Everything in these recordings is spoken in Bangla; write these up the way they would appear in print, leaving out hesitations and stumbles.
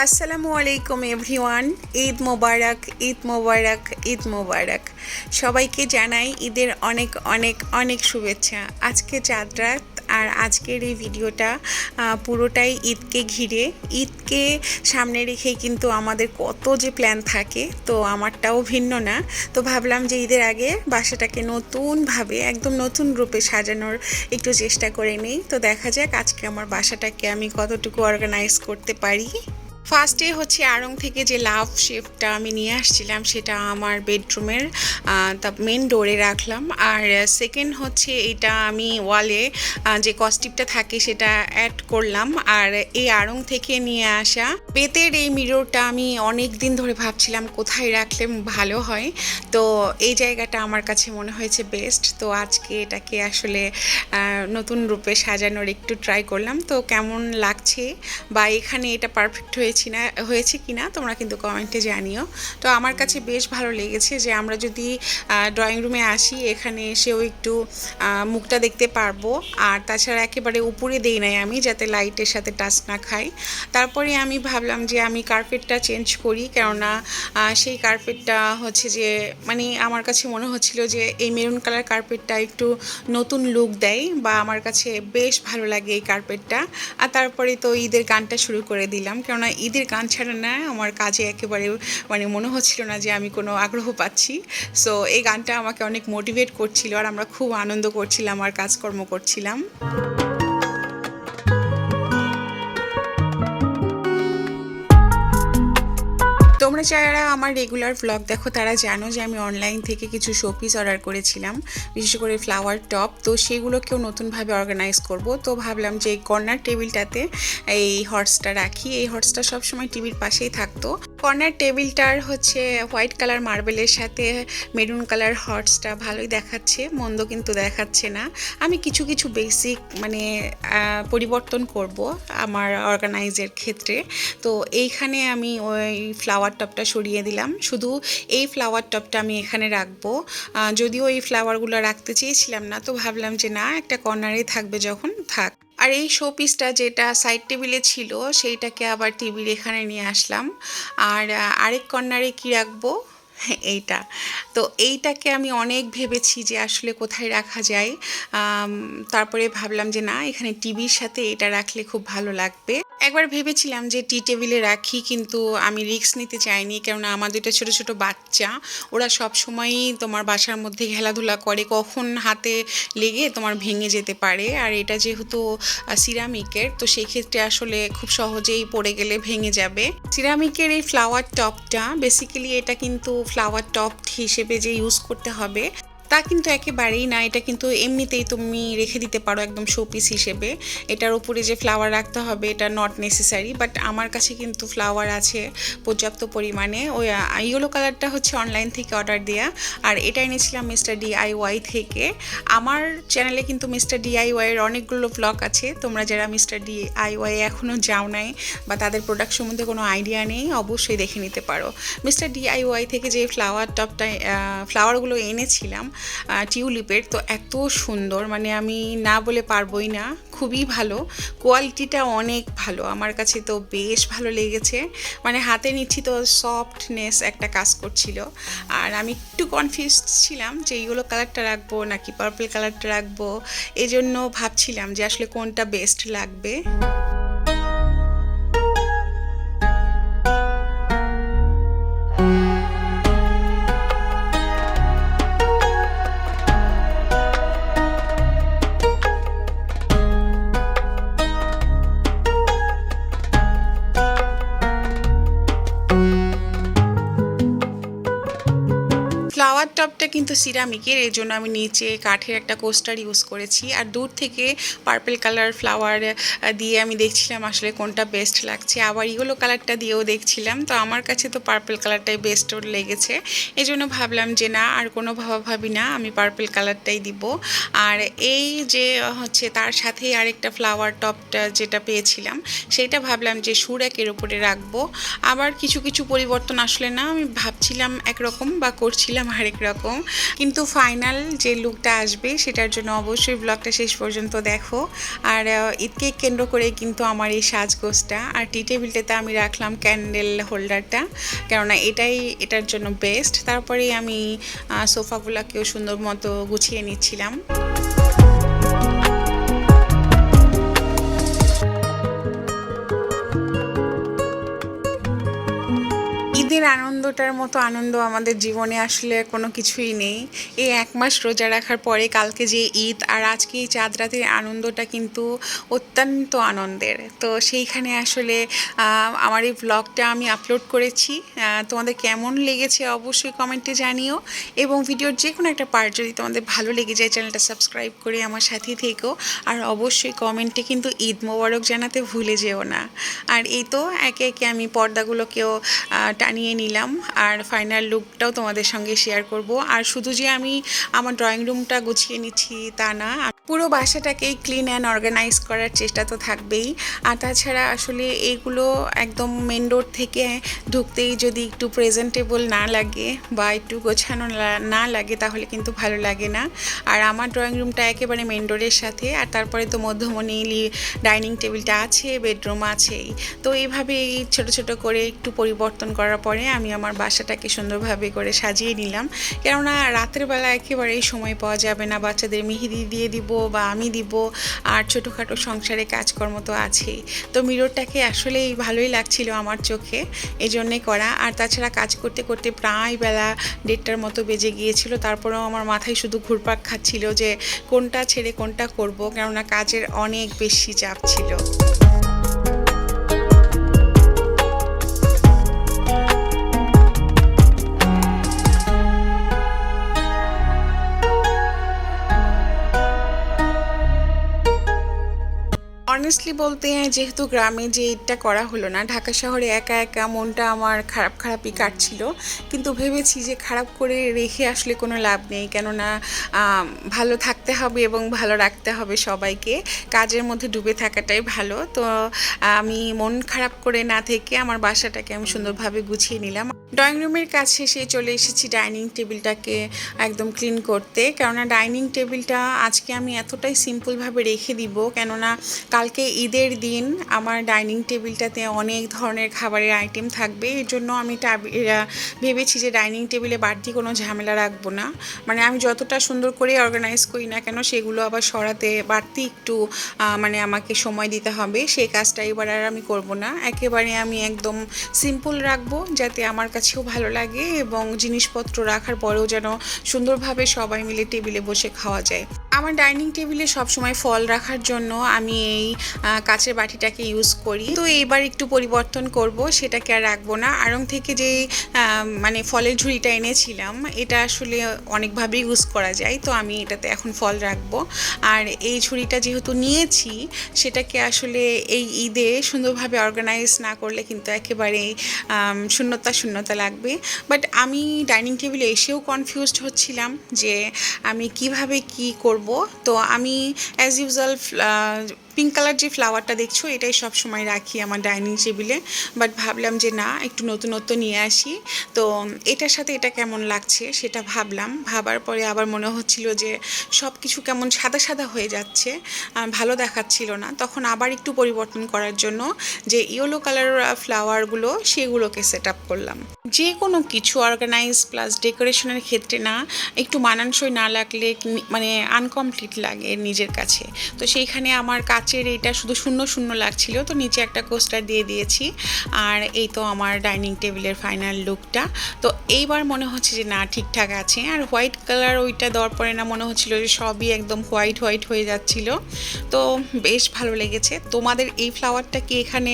আসসালামু আলাইকুম এভরিওয়ান। ঈদ মোবারক, ঈদ মোবারক, ঈদ মোবারক। সবাইকে জানাই ঈদের অনেক অনেক অনেক শুভেচ্ছা। আজকে চাঁদ রাত আর আজকের এই ভিডিওটা পুরোটাই ঈদকে ঘিরে। ঈদকে সামনে রেখেই কিন্তু আমাদের কত যে প্ল্যান থাকে, তো আমারটাও ভিন্ন না। তো ভাবলাম যে ঈদের আগে বাসাটাকে নতুনভাবে একদম নতুন রূপে সাজানোর একটু চেষ্টা করে নিই। তো দেখা যাক আজকে আমার বাসাটাকে আমি কতটুকু অর্গানাইজ করতে পারি। ফার্স্টে হচ্ছে আড়ং থেকে যে লাভ শেফটা আমি নিয়ে আসছিলাম সেটা আমার বেডরুমের তা মেন ডোরে রাখলাম। আর সেকেন্ড হচ্ছে এটা আমি ওয়ালে যে কস্টিপটা থাকে সেটা অ্যাড করলাম। আর এই আড়ং থেকে নিয়ে আসা বেতের এই মিররটা আমি অনেক দিন ধরে ভাবছিলাম কোথায় রাখলে ভালো হয়। তো এই জায়গাটা আমার কাছে মনে হয়েছে বেস্ট। তো আজকে এটাকে আসলে নতুন রূপে সাজানোর একটু ট্রাই করলাম। তো কেমন লাগছে বা এখানে এটা পারফেক্ট হয়েছে কিনা তোমরা কিন্তু কমেন্টে জানিও। তো আমার কাছে বেশ ভালো লেগেছে যে আমরা যদি ড্রয়িং রুমে আসি এখানে এসেও একটু মুখটা দেখতে পারবো। আর তাছাড়া একেবারে উপরে দেই নাই আমি, যাতে লাইটের সাথে টাচ না খাই। তারপরে আমি ভাবলাম যে আমি কার্পেটটা চেঞ্জ করি, কেননা সেই কার্পেটটা হচ্ছে যে মানে আমার কাছে মনে হচ্ছিল যে এই মেরুন কালার কার্পেটটা একটু নতুন লুক দেয় বা আমার কাছে বেশ ভালো লাগে এই কার্পেটটা। আর তারপরে তো ঈদের গানটা শুরু করে দিলাম, কেননা ঈদের গান ছাড়া না আমার কাজে একেবারে মানে মনে হচ্ছিল না যে আমি কোনো আগ্রহ পাচ্ছি। সো এই গানটা আমাকে অনেক মোটিভেট করছিল আর আমরা খুব আনন্দ করছিলাম আর কাজকর্ম করছিলাম। তোমরা যারা আমার রেগুলার ভ্লগ দেখো তারা জানো যে আমি অনলাইন থেকে কিছু শোপিস অর্ডার করেছিলাম, বিশেষ করে ফ্লাওয়ার টপ। তো সেগুলোকেও নতুনভাবে অর্গানাইজ করব। তো ভাবলাম যে এই কর্নার টেবিলটাতে এই হর্সটা রাখি। এই হর্সটা সবসময় টিভির পাশেই থাকতো। কর্নার টেবিলটার হচ্ছে হোয়াইট কালার মার্বেলের সাথে মেরুন কালার হর্সটা ভালোই দেখাচ্ছে, মন্দ কিন্তু দেখাচ্ছে না। আমি কিছু কিছু বেসিক মানে পরিবর্তন করব আমার অর্গানাইজের ক্ষেত্রে। তো এইখানে আমি ওই ফ্লাওয়ার টপটা সরিয়ে দিলাম, শুধু এই ফ্লাওয়ার টপটা আমি এখানে রাখবো। যদিও এই ফ্লাওয়ারগুলো রাখতে চেয়েছিলাম না, তো ভাবলাম যে না, একটা কর্নারে থাকবে যখন থাক। আর এই শোপিসটা যেটা সাইড টেবিলে ছিল সেইটাকে আবার টিভির এখানে নিয়ে আসলাম। আর আরেক কর্নারে কি রাখবো, এইটা। তো এইটাকে আমি অনেক ভেবেছি যে আসলে কোথায় রাখা যায়। তারপরে ভাবলাম যে না, এখানে টিভির সাথে এটা রাখলে খুব ভালো লাগবে। একবার ভেবেছিলাম যে টি টেবিলে রাখি, কিন্তু আমি রিস্ক নিতে চাইনি, কেননা আমার দুটো ছোটো ছোটো বাচ্চা, ওরা সব সময়ই তোমার বাসার মধ্যে খেলাধুলা করে, কখন হাতে লেগে তোমার ভেঙে যেতে পারে। আর এটা যেহেতু সিরামিকের, তো সেক্ষেত্রে আসলে খুব সহজেই পড়ে গেলে ভেঙে যাবে। সিরামিকের এই ফ্লাওয়ার টপটা বেসিক্যালি এটা কিন্তু ফ্লাওয়ার টপ হিসেবে যে ইউজ করতে হবে তা কিন্তু একেবারেই না। এটা কিন্তু এমনিতেই তুমি রেখে দিতে পারো একদম শোপিস হিসেবে। এটার উপরে যে ফ্লাওয়ার রাখতে হবে এটা নট নেসেসারি, বাট আমার কাছে কিন্তু ফ্লাওয়ার আছে পর্যাপ্ত পরিমাণে। ওই ইয়েলো কালারটা হচ্ছে অনলাইন থেকে অর্ডার দেওয়া, আর এটা এনেছিলাম মিস্টার DIY থেকে। আমার চ্যানেলে কিন্তু মিস্টার DIY এর অনেকগুলো ব্লগ আছে। তোমরা যারা মিস্টার DIY এখনও যাও নাই বা তাদের প্রোডাক্ট সম্বন্ধে কোনো আইডিয়া নেই, অবশ্যই দেখে নিতে পারো। মিস্টার DIY থেকে যে ফ্লাওয়ার টপটা ফ্লাওয়ারগুলো এনেছিলাম টিউলিপের, তো এত সুন্দর, মানে আমি না বলে পারবোই না, খুবই ভালো, কোয়ালিটিটা অনেক ভালো, আমার কাছে তো বেশ ভালো লেগেছে। মানে হাতে নিচ্ছি তো সফটনেস একটা কাজ করছিল। আর আমি একটু কনফিউজড ছিলাম যে ইয়েলো কালারটা রাখবো নাকি পার্পল কালারটা রাখবো, এজন্য ভাবছিলাম যে আসলে কোনটা বেস্ট লাগবে। ফ্লাওয়ার টপটা কিন্তু সিরামিকের, এর জন্য আমি নিচে কাঠের একটা কোস্টার ইউজ করেছি। আর দূর থেকে পার্পল কালার ফ্লাওয়ার দিয়ে আমি দেখছিলাম আসলে কোনটা বেস্ট লাগছে, আবার ইয়েলো কালারটা দিয়েও দেখছিলাম। তো আমার কাছে তো পার্পল কালারটাই বেস্ট লেগেছে, এই জন্য ভাবলাম যে না, আর কোনো ভাবি না, আমি পার্পল কালারটাই দিব। আর এই যে হচ্ছে তার সাথেই আরেকটা ফ্লাওয়ার টপটা যেটা পেয়েছিলাম সেইটা ভাবলাম যে সুরাকের উপরে রাখবো। আবার কিছু কিছু পরিবর্তন আসলে না, আমি ভাবছিলাম একরকম বা করছিলাম আর হরেক রকম, কিন্তু ফাইনাল যে লুকটা আসবে সেটার জন্য অবশ্যই ব্লগটা শেষ পর্যন্ত দেখো। আর ঈদকে কেন্দ্র করে কিন্তু আমার এই সাজগোজটা, আর টি টেবিলটাতে আমি রাখলাম ক্যান্ডেল হোল্ডারটা, কেননা এটার জন্য বেস্ট। তারপরেই আমি সোফাগুলোকেও সুন্দর মতো গুছিয়ে নিচ্ছিলাম। ঈদের আনন্দটার মতো আনন্দ আমাদের জীবনে আসলে কোনো কিছুই নেই। এই 1 মাস রোজা রাখার পরে কালকে যে ঈদ আর আজকে এই চাঁদ রাতের আনন্দটা কিন্তু অত্যন্ত আনন্দের। তো সেইখানে আসলে আমার এই ব্লগটা আমি আপলোড করেছি। তোমাদের কেমন লেগেছে অবশ্যই কমেন্টে জানিও, এবং ভিডিওর যে কোনো একটা পার্ট যদি তোমাদের ভালো লেগে যায় চ্যানেলটা সাবস্ক্রাইব করে আমার সাথেই থেকো। আর অবশ্যই কমেন্টে কিন্তু ঈদ মোবারক জানাতে ভুলে যেও না। আর এই তো একে একে আমি পর্দাগুলোকেও টানিয়ে নিলাম, আর ফাইনাল লুকটাও তোমাদের সঙ্গে শেয়ার করব। আর শুধু যে আমি আমার ড্রয়িং রুমটা গুছিয়ে নিচ্ছি তা না, পুরো বাসাটাকেই ক্লিন অ্যান্ড অর্গানাইজ করার চেষ্টা তো থাকবেই। আর তাছাড়া আসলে এইগুলো একদম মেন রোড থেকে ঢুকতেই যদি একটু প্রেজেন্টেবল না লাগে বা একটু গোছানো না লাগে তাহলে কিন্তু ভালো লাগে না। আর আমার ড্রয়িং রুমটা একেবারে মেন রোডের সাথে, আর তারপরে তো মধ্যমণি ডাইনিং টেবিলটা আছে, বেডরুম আছেই। তো এইভাবেই ছোট ছোট করে একটু পরিবর্তন করার পরে আমি আমার বাসাটাকে সুন্দরভাবে করে সাজিয়ে নিলাম, কেননা রাতের বেলা একেবারেই সময় পাওয়া যাবে না, বাচ্চাদের মেহেদি দিয়ে দিব বা আমি দিব, আর ছোটোখাটো সংসারে কাজকর্ম তো আছেই। তো মিররটাকে আসলেই ভালোই লাগছিল আমার চোখে, এই জন্যে করা। আর তাছাড়া কাজ করতে করতে প্রায় বেলা 1:30টার মতো বেজে গিয়েছিল, তারপরেও আমার মাথায় শুধু ঘুরপাক খাচ্ছিল যে কোনটা ছেড়ে কোনটা করব, কেননা কাজের অনেক বেশি চাপ ছিল। অনেস্টলি বলতে যেহেতু গ্রামে যে ঈদটা করা হলো না, ঢাকা শহরে একা একা মনটা আমার খারাপই কাটছিল। কিন্তু ভেবেছি যে খারাপ করে রেখে আসলে কোনো লাভ নেই, কেননা ভালো থাকতে হবে এবং ভালো রাখতে হবে সবাইকে, কাজের মধ্যে ডুবে থাকাটাই ভালো। তো আমি মন খারাপ করে না থেকে আমার বাসাটাকে আমি সুন্দরভাবে গুছিয়ে নিলাম। ড্রয়িং রুমের কাছে সে চলে এসেছি ডাইনিং টেবিলটাকে একদম ক্লিন করতে, কেননা ডাইনিং টেবিলটা আজকে আমি এতটাই সিম্পলভাবে রেখে দিব, কেননা কালকে ঈদের দিন আমার ডাইনিং টেবিলটাতে অনেক ধরনের খাবারের আইটেম থাকবে। এর জন্য আমি ভেবেছি যে ডাইনিং টেবিলে বাড়তি কোনো ঝামেলা রাখবো না। মানে আমি যতটা সুন্দর করে অর্গানাইজ করি না কেন, সেগুলো আবার সরাতে বাড়তি একটু মানে আমাকে সময় দিতে হবে। সেই কাজটা এবার আর আমি করব না, একেবারে আমি একদম সিম্পল রাখবো, যাতে আমার কাছেও ভালো লাগে এবং জিনিসপত্র রাখার পরেও যেন সুন্দরভাবে সবাই মিলে টেবিলে বসে খাওয়া যায়। আমার ডাইনিং টেবিলে সবসময় ফল রাখার জন্য আমি এই কাচের বাটিটাকে ইউজ করি। তো এইবার একটু পরিবর্তন করব, সেটাকে আর রাখবো না। আড়ং থেকে যে মানে ফলের ঝুড়িটা এনেছিলাম, এটা আসলে অনেকভাবে ইউজ করা যায়, তো আমি এটাতে এখন ফল রাখবো। আর এই ঝুড়িটা যেহেতু নিয়েছি, সেটাকে আসলে এই ঈদে সুন্দরভাবে অর্গানাইজ না করলে কিন্তু একেবারেই শূন্যতা লাগবে। বাট আমি ডাইনিং টেবিলে এসেও কনফিউজড হচ্ছিলাম যে আমি কিভাবে কি করব। তো আমি অ্যাজ ইউজুয়াল পিঙ্ক কালার যে ফ্লাওয়ারটা দেখছো, এটাই সব সময় রাখি আমার ডাইনিং টেবিলে। বাট ভাবলাম যে না, একটু নতুনত্ব নিয়ে আসি। তো এটার সাথে এটা কেমন লাগছে সেটা ভাবার পরে আবার মনে হচ্ছিল যে সব কিছু কেমন সাদা সাদা হয়ে যাচ্ছে, ভালো দেখাচ্ছিল না। তখন আবার একটু পরিবর্তন করার জন্য যে ইয়েলো কালার ফ্লাওয়ারগুলো, সেগুলোকে সেট আপ করলাম। যে কোনো কিছু অর্গানাইজ প্লাস ডেকোরেশনের ক্ষেত্রে না একটু মানানসই না লাগলে মানে আনকমপ্লিট লাগে নিজের কাছে। তো সেইখানে আমার কাচের এটা শুধু শূন্য শূন্য লাগছিল, তো নিচে একটা কোস্টার দিয়ে দিয়েছি। আর এই তো আমার ডাইনিং টেবিলের ফাইনাল লুকটা। তো এইবার মনে হচ্ছে যে না, ঠিকঠাক আছে। আর হোয়াইট কালার ওইটা দেওয়ার পরে না মনে হচ্ছিল যে সবই একদম হোয়াইট হয়ে যাচ্ছিল। তো বেশ ভালো লেগেছে। তোমাদের এই ফ্লাওয়ারটা কি এখানে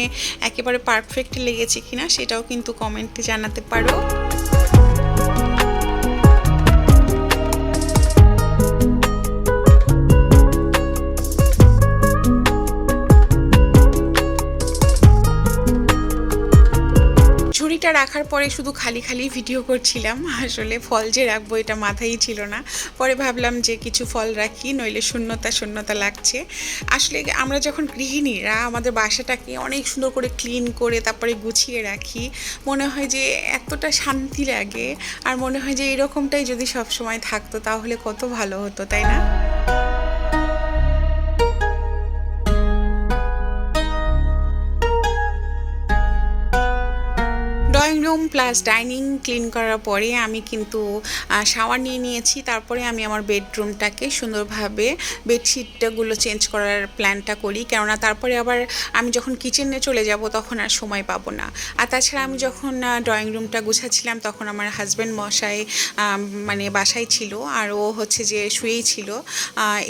একেবারে পারফেক্ট লেগেছে কিনা সেটাও কিন্তু কমেন্টে জানাতে পারো। এটা রাখার পরে শুধু খালি খালি ভিডিও করছিলাম, আসলে ফল যে রাখবো এটা মাথায় ছিল না। পরে ভাবলাম যে কিছু ফল রাখি, নইলে শূন্যতা শূন্যতা লাগছে। আসলে আমরা যখন গৃহিণীরা আমাদের বাসাটাকে অনেক সুন্দর করে ক্লিন করে তারপরে গুছিয়ে রাখি, মনে হয় যে এতটা শান্তি লাগে, আর মনে হয় যে এরকমটাই যদি সব সময় থাকতো তাহলে কত ভালো হতো, তাই না? Drawing room plus dining clean করার পরে আমি কিন্তু শাওয়ার নিয়ে নিয়েছি। তারপরে আমি আমার বেডরুমটাকে সুন্দরভাবে বেডশিটগুলো চেঞ্জ করার প্ল্যানটা করি, কেননা তারপরে আবার আমি যখন কিচেনে চলে যাব তখন আর সময় পাবো না। আর তাছাড়া আমি যখন ড্রয়িং রুমটা গুছাচ্ছিলাম তখন আমার হাজব্যান্ড মশাই মানে বাসায় ছিল, আর ও হচ্ছে যে শুয়েই ছিল।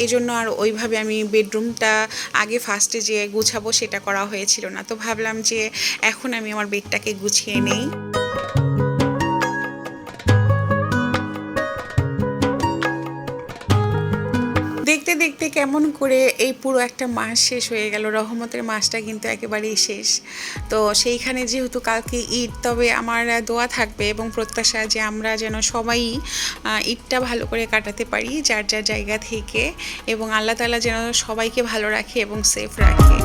এজন্য আর ওইভাবে আমি বেডরুমটা আগে ফার্স্টে যে গুছাবো সেটা করা হয়েছিল না। তো ভাবলাম যে এখন আমি আমার বেডটাকে গুছিয়ে নেই। দেখতে দেখতে কেমন করে এই পুরো একটা মাস শেষ হয়ে গেল। রহমতের মাসটা কিন্তু একেবারেই শেষ। তো সেইখানে যেহেতু কালকে ঈদ, তবে আমার দোয়া থাকবে এবং প্রত্যাশা যে আমরা যেন সবাই ঈদটা ভালো করে কাটাতে পারি যার যার জায়গা থেকে, এবং আল্লাহ তাআলা যেন সবাইকে ভালো রাখে এবং সেফ রাখে।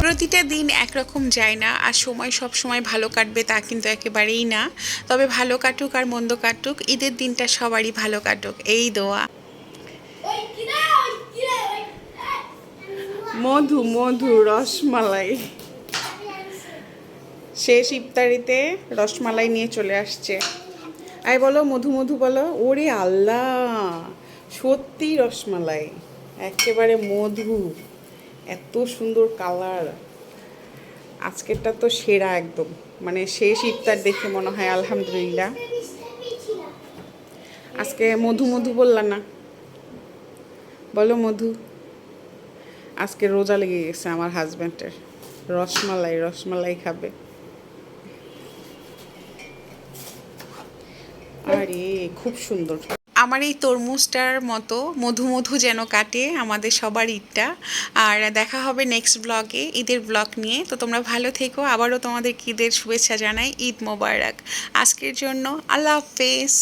প্রতিটা দিন একরকম যায় না, আর সময় সব সময় ভালো কাটবে তা কিন্তু একেবারেই না। তবে ভালো কাটুক আর মন্দ কাটুক, ঈদের দিনটা সবারই ভালো কাটুক, এই দোয়া। মধু মধু রসমালাই, শেষ ইফতারিতে রসমালাই নিয়ে চলে আসছে। আই বলো মধু মধু বলো। ওরে আল্লাহ, সত্যি রসমালাই, একেবারে মধু, এত সুন্দর কালার। আজকেরটা তো সেরা একদম, মানে শেষ ইফতার দেখে মনে হয় আলহামদুলিল্লাহ। আজকে মধু মধু বললা না, বলো মধু। আজকে রোজা লেগে গেছে আমার হাজব্যান্ডের, রসমালাই রসমালাই খাবে। আরে খুব সুন্দর। আমার এই তরমুজটার মতো মধু মধু যেন কাটে আমাদের সবার ঈদটা। আর দেখা হবে নেক্সট ব্লগে, ঈদের ব্লগ নিয়ে। তো তোমরা ভালো থেকো, আবারও তোমাদের ঈদের শুভেচ্ছা জানাই। ঈদ মোবারক। আজকের জন্য আল্লাহ হাফেজ।